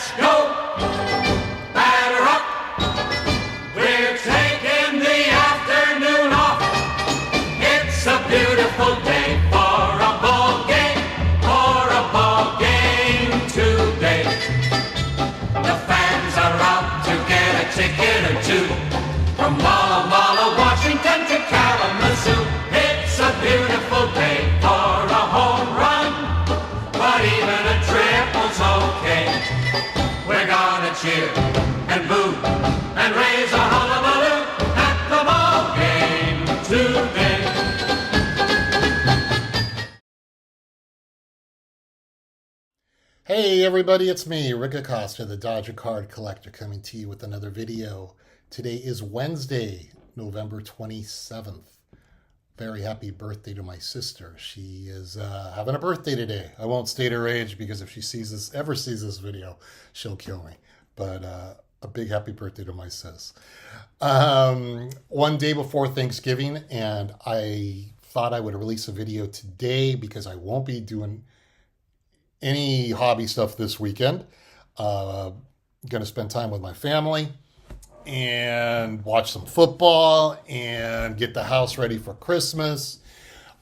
Let's go! Batter up! We're taking the afternoon off. It's a beautiful day for a ball game, today. The fans are out to get a ticket or two. From Walla Walla, Washington to Kalamazoo. It's a beautiful day for a home run, but even a triple's okay. We're gonna cheer and boo and raise a hullabaloo at the ball game today. Hey everybody, it's me, Rick Acosta, the Dodger Card Collector, coming to you with another video. Today is Wednesday, November 27th. Very happy birthday to my sister. She is having a birthday today. I won't state her age because if she ever sees this video, she'll kill me. But a big happy birthday to my sis. One day before Thanksgiving, and I thought I would release a video today because I won't be doing any hobby stuff this weekend. Going to spend time with my family and watch some football and get the house ready for Christmas.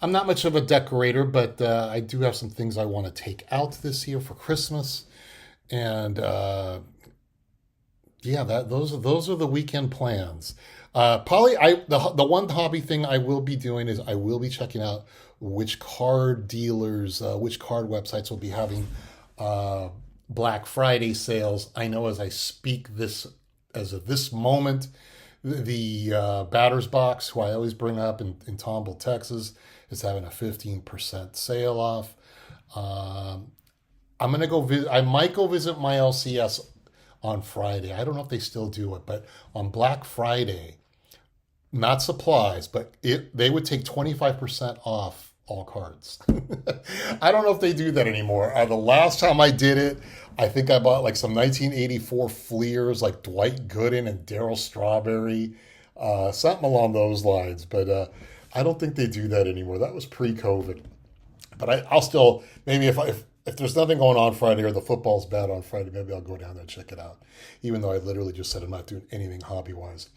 I'm not much of a decorator, but I do have some things I want to take out this year for Christmas. And yeah, those are the weekend plans. Probably the one hobby thing I will be doing is I will be checking out which card dealers, which card websites will be having Black Friday sales. I know as I speak this, as of this moment, the Batter's Box, who I always bring up in Tomball, Texas, is having a 15% sale off. I'm gonna go visit. I might go visit my LCS on Friday. I don't know if they still do it, but on Black Friday, not supplies, but they would take 25% off all cards. I don't know if they do that anymore. The last time I did it, I think I bought like some 1984 Fleers, like Dwight Gooden and Darryl Strawberry, something along those lines. But I don't think they do that anymore. That was pre-COVID. But I'll still, maybe if there's nothing going on Friday or the football's bad on Friday, maybe I'll go down there and check it out. Even though I literally just said I'm not doing anything hobby-wise.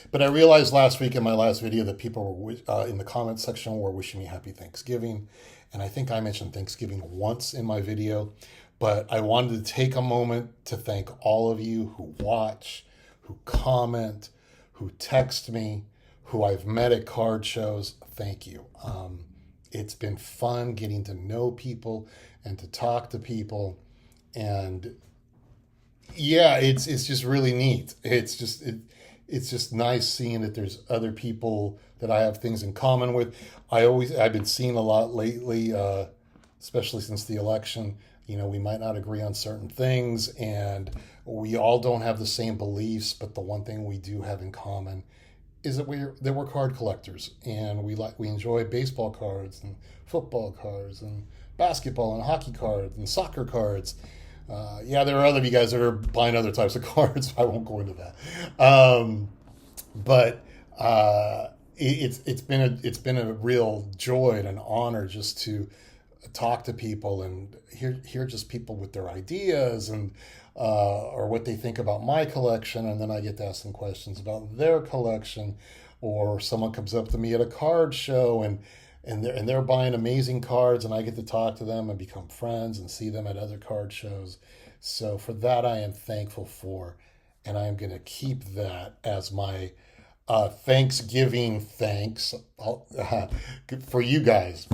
But I realized last week in my last video that people were in the comments section were wishing me happy Thanksgiving. And I think I mentioned Thanksgiving once in my video. But I wanted to take a moment to thank all of you who watch, who comment, who text me, who I've met at card shows. Thank you. It's been fun getting to know people and to talk to people. And yeah, it's just really neat. It's just nice seeing that there's other people that I have things in common with. I've been seeing a lot lately, especially since the election. You know, we might not agree on certain things, and we all don't have the same beliefs. But the one thing we do have in common is that we're card collectors, and we enjoy baseball cards and football cards and basketball and hockey cards and soccer cards. Yeah, there are other of you guys that are buying other types of cards. I won't go into that. But it's been a real joy and an honor just to talk to people and hear just people with their ideas and or what they think about my collection, and then I get to ask them questions about their collection, or someone comes up to me at a card show and they're buying amazing cards, and I get to talk to them and become friends and see them at other card shows. So for that, I am thankful for, and I am going to keep that as my Thanksgiving thanks for you guys.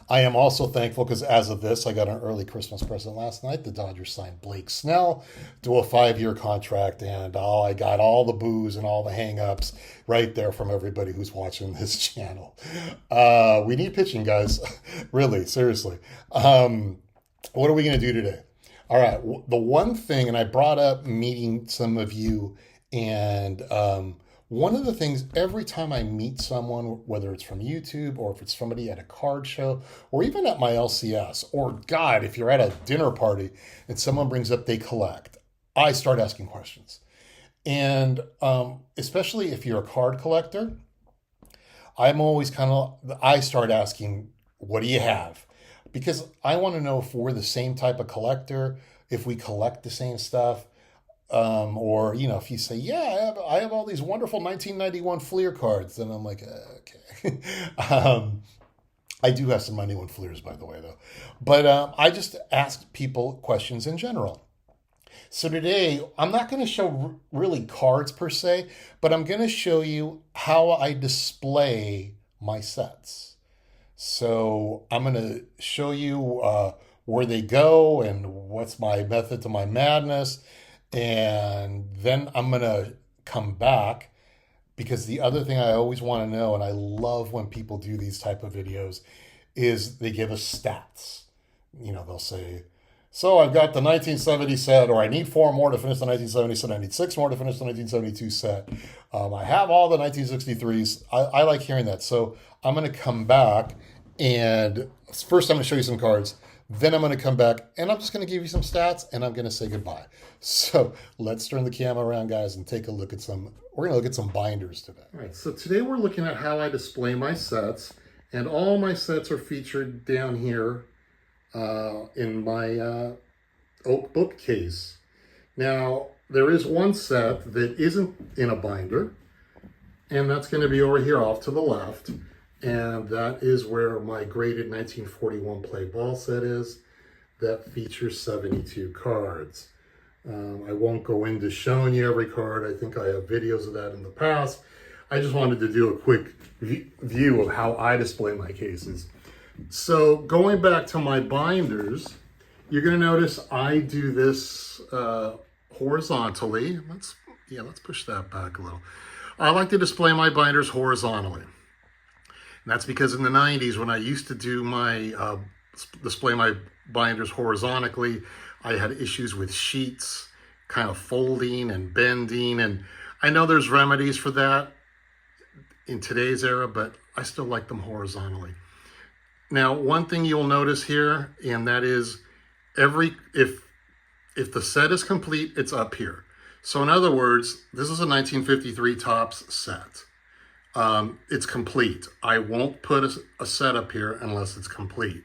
I am also thankful because as of this, I got an early Christmas present last night. The Dodgers signed Blake Snell to a 5-year contract, and I got all the boos and all the hang-ups right there from everybody who's watching this channel. We need pitching, guys. Really, seriously. What are we going to do today? All right, the one thing, and I brought up meeting some of you, and one of the things, every time I meet someone, whether it's from YouTube or if it's somebody at a card show or even at my LCS, or God, if you're at a dinner party and someone brings up they collect, I start asking questions. And especially if you're a card collector, I start asking, what do you have? Because I want to know if we're the same type of collector, if we collect the same stuff. Or, you know, if you say, yeah, I have all these wonderful 1991 Fleer cards, then I'm like, okay. I do have some 91 Fleers, by the way, though. But I just ask people questions in general. So today, I'm not going to show really cards per se, but I'm going to show you how I display my sets. So I'm going to show you where they go and what's my method to my madness. And then I'm going to come back, because the other thing I always want to know, and I love when people do these type of videos, is they give us stats. You know, they'll say, so I've got the 1970 set, or I need 4 more to finish the 1970 set. I need 6 more to finish the 1972 set. I have all the 1963s. I like hearing that. So I'm going to come back, and first I'm going to show you some cards. Then I'm going to come back, and I'm just going to give you some stats, and I'm going to say goodbye. So let's turn the camera around, guys, and take a look at some. We're going to look at some binders today. All right, so today we're looking at how I display my sets, and all my sets are featured down here in my oak bookcase. Now, there is one set that isn't in a binder, and that's going to be over here off to the left. And that is where my graded 1941 play ball set is. That features 72 cards. I won't go into showing you every card. I think I have videos of that in the past. I just wanted to do a quick view of how I display my cases. So going back to my binders, you're going to notice I do this horizontally. Let's push that back a little. I like to display my binders horizontally. And that's because in the 90s, when I used to do my display my binders horizontally, I had issues with sheets kind of folding and bending. And I know there's remedies for that in today's era, but I still like them horizontally. Now, one thing you'll notice here, and that is if the set is complete, it's up here. So in other words, this is a 1953 Topps set. It's complete. I won't put a set up here unless it's complete.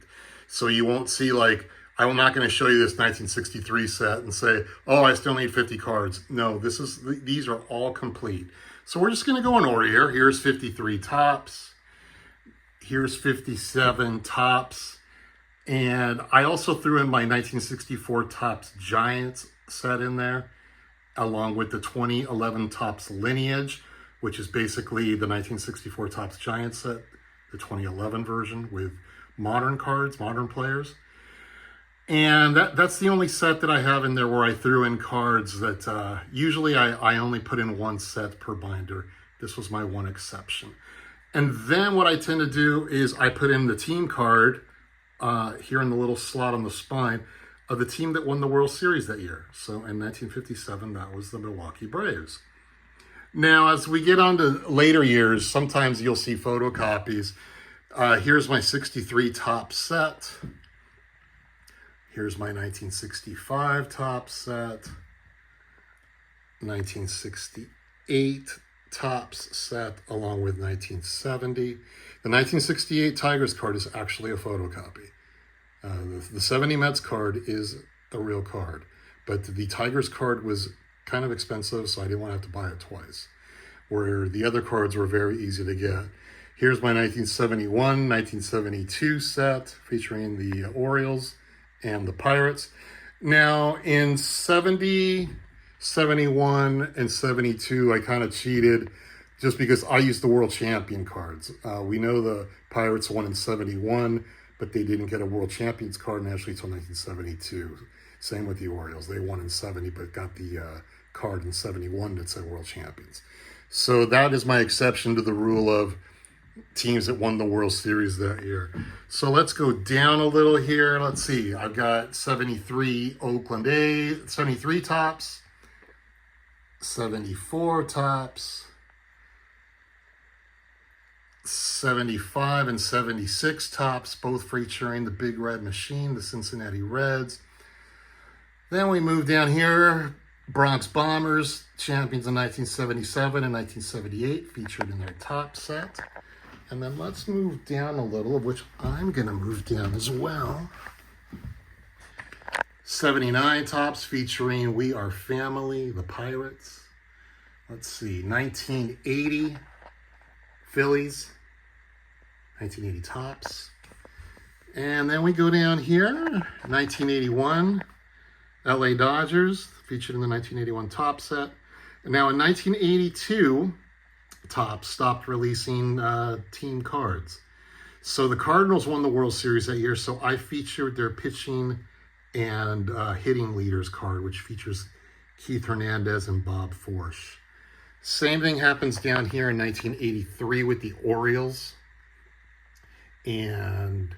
So you won't see, like, I'm not going to show you this 1963 set and say, oh, I still need 50 cards. No, these are all complete. So we're just going to go in order here. Here's 53 Topps. Here's 57 Topps. And I also threw in my 1964 Topps Giants set in there, along with the 2011 Topps Lineage, which is basically the 1964 Topps Giants set, the 2011 version with modern cards, modern players. And that's the only set that I have in there where I threw in cards that usually I only put in one set per binder. This was my one exception. And then what I tend to do is I put in the team card here in the little slot on the spine of the team that won the World Series that year. So in 1957, that was the Milwaukee Braves. Now, as we get on to later years, sometimes you'll see photocopies. Here's my 63 Topps set. Here's my 1965 Topps set. 1968 Topps set, along with 1970. The 1968 Tigers card is actually a photocopy. The 70 Mets card is a real card. But the Tigers card was kind of expensive, so I didn't want to have to buy it twice, where the other cards were very easy to get. Here's my 1971, 1972 set featuring the Orioles and the Pirates. Now, in 70, 71, and 72, I kind of cheated just because I used the World Champion cards. We know the Pirates won in 71, but they didn't get a World Champions card nationally until 1972. Same with the Orioles. They won in 70, but got the card in 71 that said World Champions. So that is my exception to the rule of teams that won the World Series that year. So let's go down a little here. Let's see. I've got 73 Oakland A, 73 Topps, 74 Topps, 75 and 76 Topps, both featuring the Big Red Machine, the Cincinnati Reds. Then we move down here. Bronx Bombers, champions in 1977 and 1978, featured in their top set. And then let's move down a little, of which I'm going to move down as well. 79 Topps featuring We Are Family, the Pirates. Let's see, 1980 Phillies, 1980 Topps. And then we go down here, 1981 LA Dodgers, featured in the 1981 Topps set. And now in 1982, Topps stopped releasing team cards. So the Cardinals won the World Series that year, so I featured their pitching and hitting leaders card, which features Keith Hernandez and Bob Forsch. Same thing happens down here in 1983 with the Orioles. And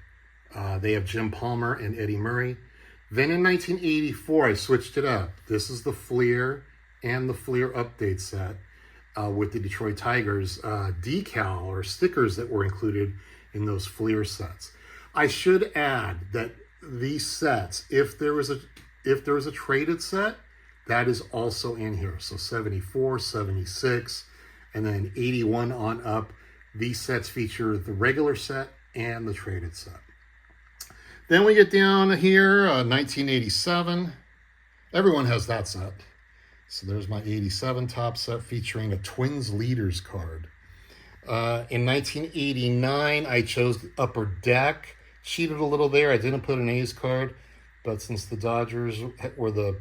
they have Jim Palmer and Eddie Murray. Then in 1984, I switched it up. This is the Fleer and the Fleer update set with the Detroit Tigers decal or stickers that were included in those Fleer sets. I should add that these sets, if there was a traded set, that is also in here. So 74, 76, and then 81 on up. These sets feature the regular set and the traded set. Then we get down here, 1987. Everyone has that set. So there's my 87 Topps set featuring a Twins leaders card. In 1989, I chose Upper Deck. Cheated a little there. I didn't put an A's card, but since the Dodgers were the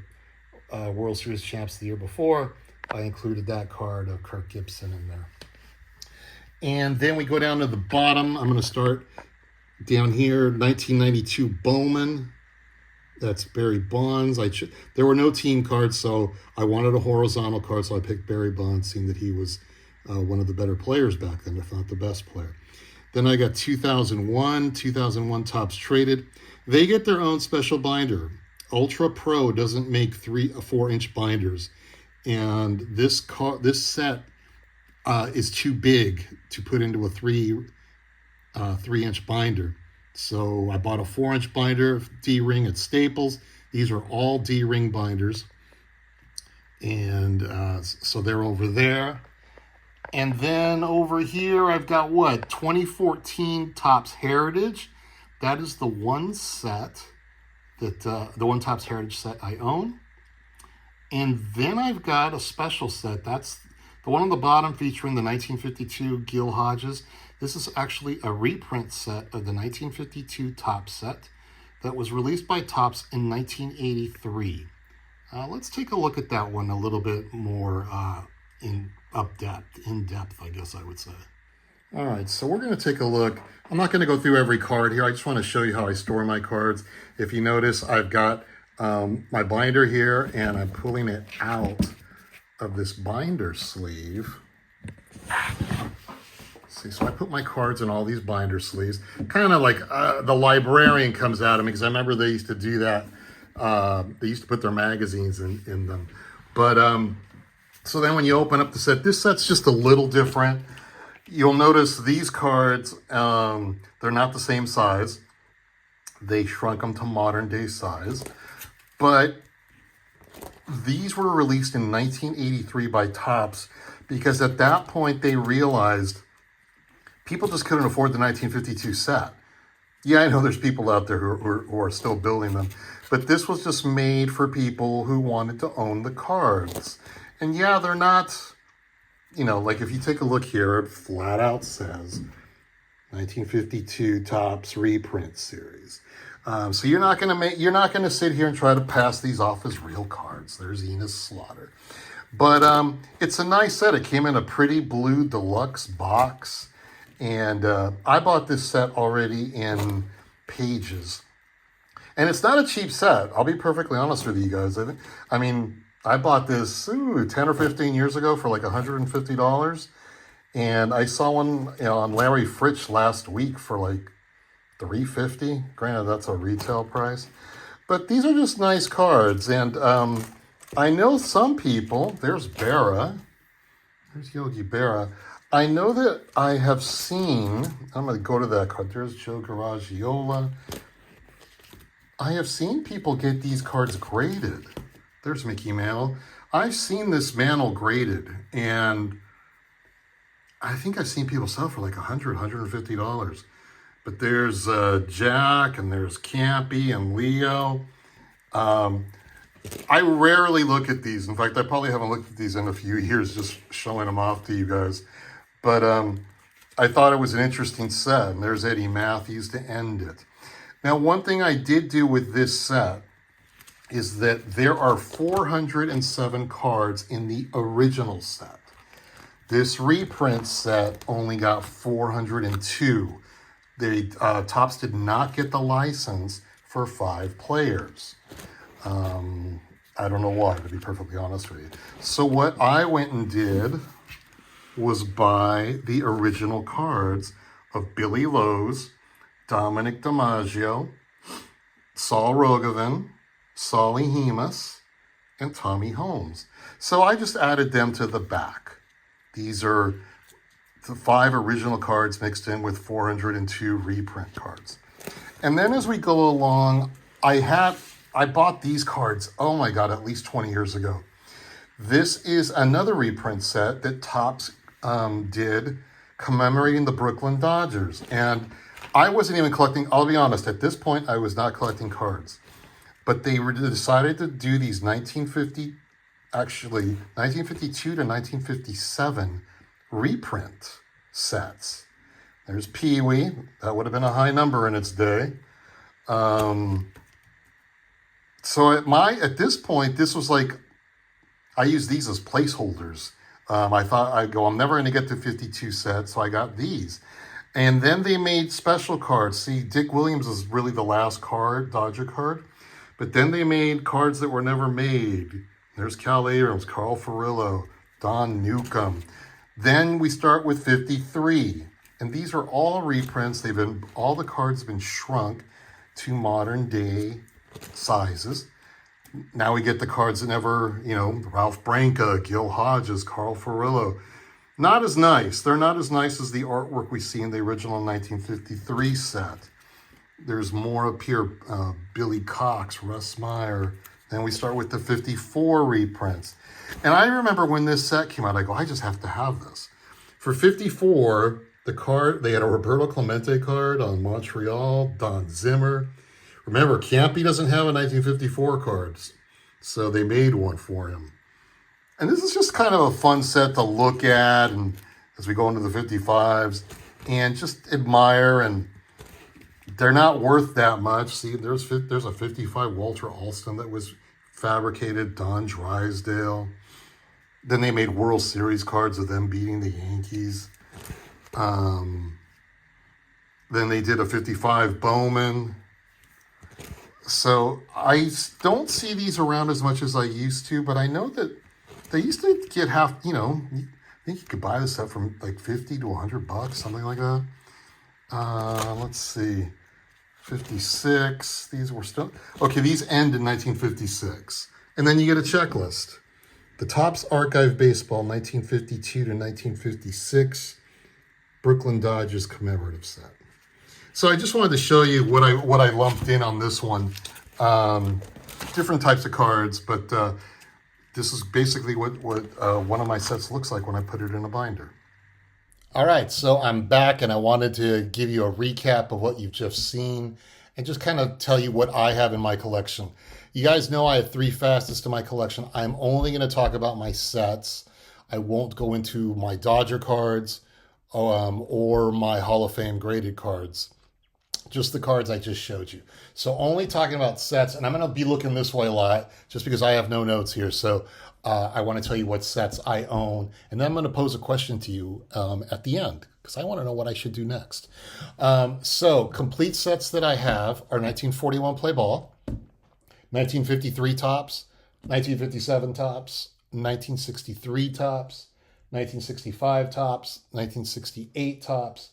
World Series champs the year before, I included that card of Kirk Gibson in there. And then we go down to the bottom. I'm going to start down here, 1992 Bowman. That's Barry Bonds. There were no team cards, so I wanted a horizontal card, so I picked Barry Bonds, seeing that he was one of the better players back then, if not the best player. Then I got 2001 Topps traded. They get their own special binder. Ultra Pro doesn't make 4-inch binders, and this set is too big to put into a 3-inch binder. So I bought a 4-inch binder, D-ring at Staples. These are all D-ring binders. And so they're over there. And then over here, I've got 2014 Topps Heritage. That is the one set that, the one Topps Heritage set I own. And then I've got a special set. That's the one on the bottom featuring the 1952 Gil Hodges. This is actually a reprint set of the 1952 Topps set that was released by Topps in 1983. Let's take a look at that one a little bit more in depth, I guess I would say. All right, so we're going to take a look. I'm not going to go through every card here. I just want to show you how I store my cards. If you notice, I've got my binder here, and I'm pulling it out of this binder sleeve. See, so I put my cards in all these binder sleeves, kind of like the librarian comes out of me, because I remember they used to do that. They used to put their magazines in them. But so then when you open up the set, this set's just a little different. You'll notice these cards, they're not the same size. They shrunk them to modern day size. But these were released in 1983 by Topps, because at that point they realized people just couldn't afford the 1952 set. Yeah, I know there's people out there who are still building them, but this was just made for people who wanted to own the cards. And yeah, they're not, like if you take a look here, it flat out says 1952 Topps reprint series. So you're not gonna sit here and try to pass these off as real cards. There's Enos Slaughter. But it's a nice set. It came in a pretty blue deluxe box. And I bought this set already in pages. And it's not a cheap set. I'll be perfectly honest with you guys. I bought this 10 or 15 years ago for like $150. And I saw one on Larry Fritsch last week for like $350. Granted, that's a retail price. But these are just nice cards. And I know some people, there's Berra. There's Yogi Berra. I know that I have seen, I'm going to go to that card. There's Joe Garagiola. I have seen people get these cards graded. There's Mickey Mantle. I've seen this Mantle graded, and I think I've seen people sell for like $100, $150. But there's Jack, and there's Campy and Leo. I rarely look at these. In fact, I probably haven't looked at these in a few years, just showing them off to you guys. But I thought it was an interesting set, and there's Eddie Matthews to end it. Now, one thing I did do with this set is that there are 407 cards in the original set. This reprint set only got 402. The Topps did not get the license for 5 players. I don't know why, to be perfectly honest with you. So what I went and did was buy the original cards of Billy Lowe's, Dominic DiMaggio, Saul Rogovin, Solly Hemus, and Tommy Holmes. So I just added them to the back. These are the 5 original cards mixed in with 402 reprint cards. And then as we go along, I bought these cards, oh my God, at least 20 years ago. This is another reprint set that Topps did commemorating the Brooklyn Dodgers. And I wasn't even collecting, I'll be honest, at this point, I was not collecting cards. But they decided to do these 1952 to 1957 reprint sets. There's Pee Wee. That would have been a high number in its day. So at this point, this was like, I used these as placeholders. I thought I'm never going to get to 52 sets, so I got these. And then they made special cards. See, Dick Williams is really the last Dodger card. But then they made cards that were never made. There's Cal Abrams, Carl Furillo, Don Newcomb. Then we start with 53. And these are all reprints. All the cards have been shrunk to modern day sizes. Now we get the cards that never, Ralph Branca, Gil Hodges, Carl Furillo. Not as nice. They're not as nice as the artwork we see in the original 1953 set. There's more up here, Billy Cox, Russ Meyer. Then we start with the 54 reprints. And I remember when this set came out, I go, I just have to have this. For 54, they had a Roberto Clemente card on Montreal, Don Zimmer. Remember, Campy doesn't have a 1954 card, so they made one for him. And this is just kind of a fun set to look at, and as we go into the 55s, and just admire. And they're not worth that much. See, there's a 55 Walter Alston that was fabricated, Don Drysdale. Then they made World Series cards of them beating the Yankees. Then they did a 55 Bowman. So I don't see these around as much as I used to, but I know that they used to get I think you could buy this set from like $50 to $100, something like that. Let's see. 56. These were still... Okay, these end in 1956. And then you get a checklist. The Topps Archive Baseball, 1952 to 1956. Brooklyn Dodgers commemorative set. So I just wanted to show you what I lumped in on this one. Different types of cards, but this is basically what one of my sets looks like when I put it in a binder. All right, so I'm back, and I wanted to give you a recap of what you've just seen and just kind of tell you what I have in my collection. You guys know I have 3 fastest in my collection. I'm only going to talk about my sets. I won't go into my Dodger cards or my Hall of Fame graded cards. Just the cards I just showed you. So only talking about sets, and I'm going to be looking this way a lot just because I have no notes here. So I want to tell you what sets I own, and then I'm going to pose a question to you at the end because I want to know what I should do next. So complete sets that I have are 1941 play ball, 1953 Topps, 1957 Topps, 1963 Topps, 1965 Topps, 1968 Topps,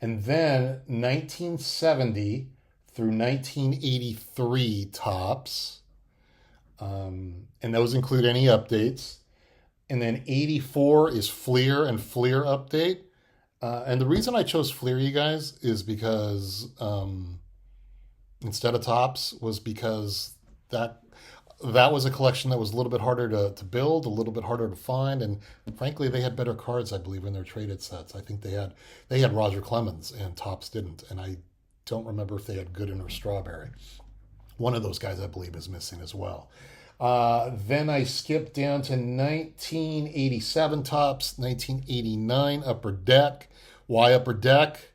and then 1970 through 1983 Topps. And those include any updates. And then 84 is Fleer and Fleer update. And the reason I chose Fleer, you guys, is because instead of Topps was because that was a collection that was a little bit harder to build, a little bit harder to find, and frankly, they had better cards, I believe, in their traded sets. I think they had Roger Clemens, and Topps didn't, and I don't remember if they had Gooden or Strawberry. One of those guys, I believe, is missing as well. Then I skipped down to 1987 Topps, 1989 Upper Deck. Why Upper Deck?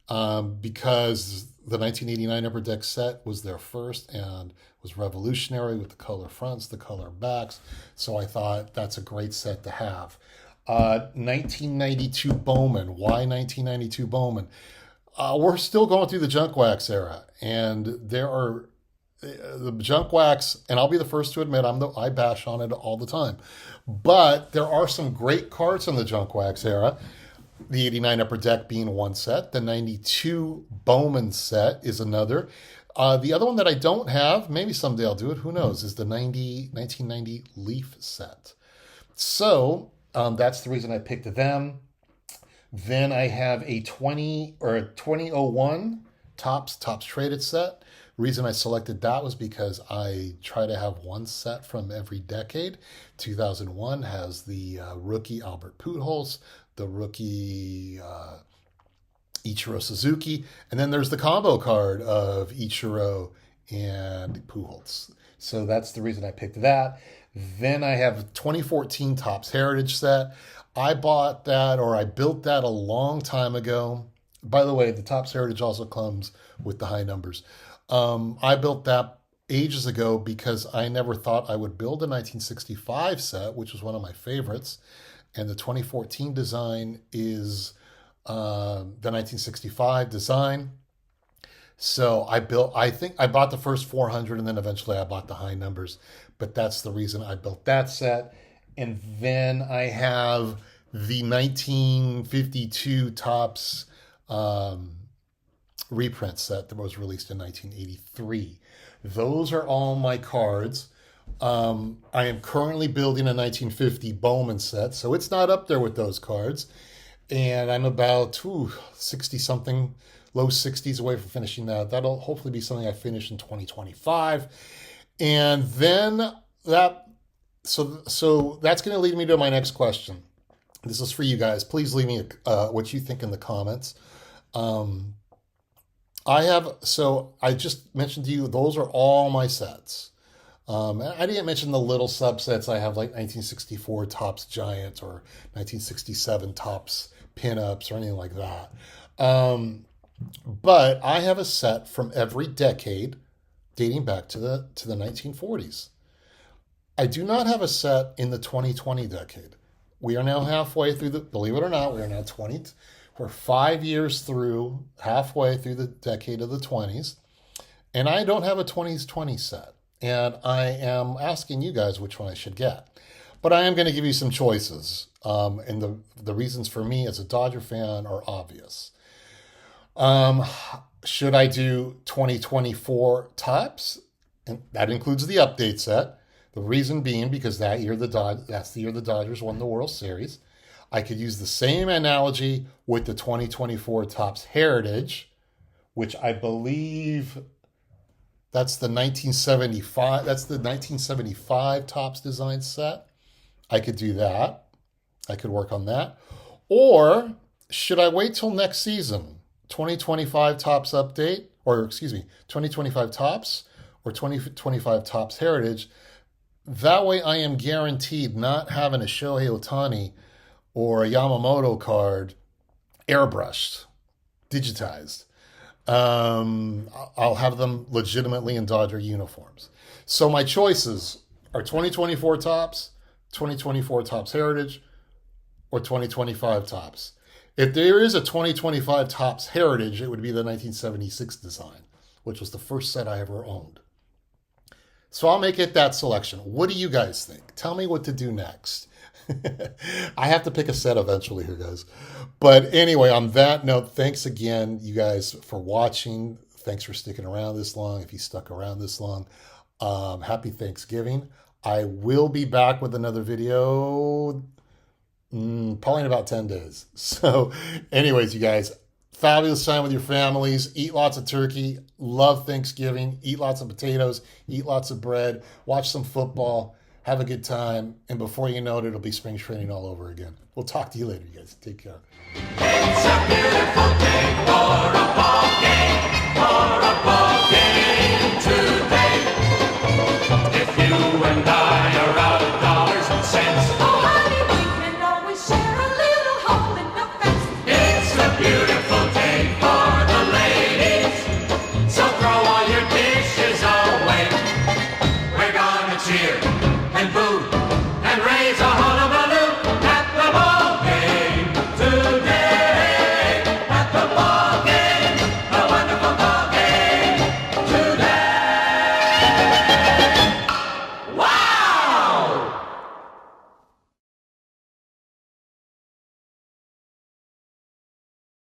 Because the 1989 Upper Deck set was their first and was revolutionary with the color fronts, the color backs. So I thought that's a great set to have. 1992 Bowman. Why 1992 Bowman? We're still going through the junk wax era, and there are the junk wax, and I'll be the first to admit I bash on it all the time, but there are some great cards in the junk wax era. The 89 Upper Deck being one set, the 92 Bowman set is another. The other one that I don't have, maybe someday I'll do it, who knows, is the 1990 Leaf set. So that's the reason I picked them. Then I have a 2001 Topps Traded set. The reason I selected that was because I try to have one set from every decade. 2001 has the rookie Albert Pujols, the rookie Ichiro Suzuki, and then there's the combo card of Ichiro and Pujols. So that's the reason I picked that. Then I have 2014 Topps Heritage set. I bought that, or I built that a long time ago. By the way, the Topps Heritage also comes with the high numbers. I built that ages ago because I never thought I would build a 1965 set, which was one of my favorites. And the 2014 design is the 1965 design. So I think I bought the first 400 and then eventually I bought the high numbers. But that's the reason I built that set. And then I have the 1952 Topps reprint set that was released in 1983. Those are all my cards. I am currently building a 1950 Bowman set, so it's not up there with those cards. And I'm about 60-something, low 60s away from finishing that. That'll hopefully be something I finish in 2025. And then so that's going to lead me to my next question. This is for you guys. Please leave me what you think in the comments. I just mentioned to you, those are all my sets. I didn't mention the little subsets. I have like 1964 Topps Giant or 1967 Topps Pinups or anything like that. But I have a set from every decade dating back to the 1940s. I do not have a set in the 2020 decade. We are now halfway through believe it or not, we're 5 years through, halfway through the decade of the 20s. And I don't have a 2020 set. And I am asking you guys which one I should get. But I am going to give you some choices. And the reasons for me as a Dodger fan are obvious. Should I do 2024 Topps? And that includes the update set. The reason being because that's the year the Dodgers won the World Series. I could use the same analogy with the 2024 Topps Heritage, which I believe that's the 1975. That's the 1975 Topps design set. I could do that. I could work on that. Or should I wait till next season? 2025 Topps update, 2025 Topps or 2025 Topps Heritage. That way I am guaranteed not having a Shohei Ohtani or a Yamamoto card airbrushed, digitized. I'll have them legitimately in Dodger uniforms. So my choices are 2024 Topps, 2024 Topps Heritage, or 2025 Topps. If there is a 2025 Topps Heritage, it would be the 1976 design, which was the first set I ever owned. So I'll make it that selection. What do you guys think? Tell me what to do next. I have to pick a set eventually here, guys. But anyway, on that note, thanks again, you guys, for watching. Thanks for sticking around this long. If you stuck around this long, happy Thanksgiving. I will be back with another video probably in about 10 days. So anyways, you guys, fabulous time with your families. Eat lots of turkey. Love Thanksgiving. Eat lots of potatoes. Eat lots of bread. Watch some football. Have a good time. And before you know it, it'll be spring training all over again. We'll talk to you later, you guys. Take care. It's a beautiful day for a ball game, for a ball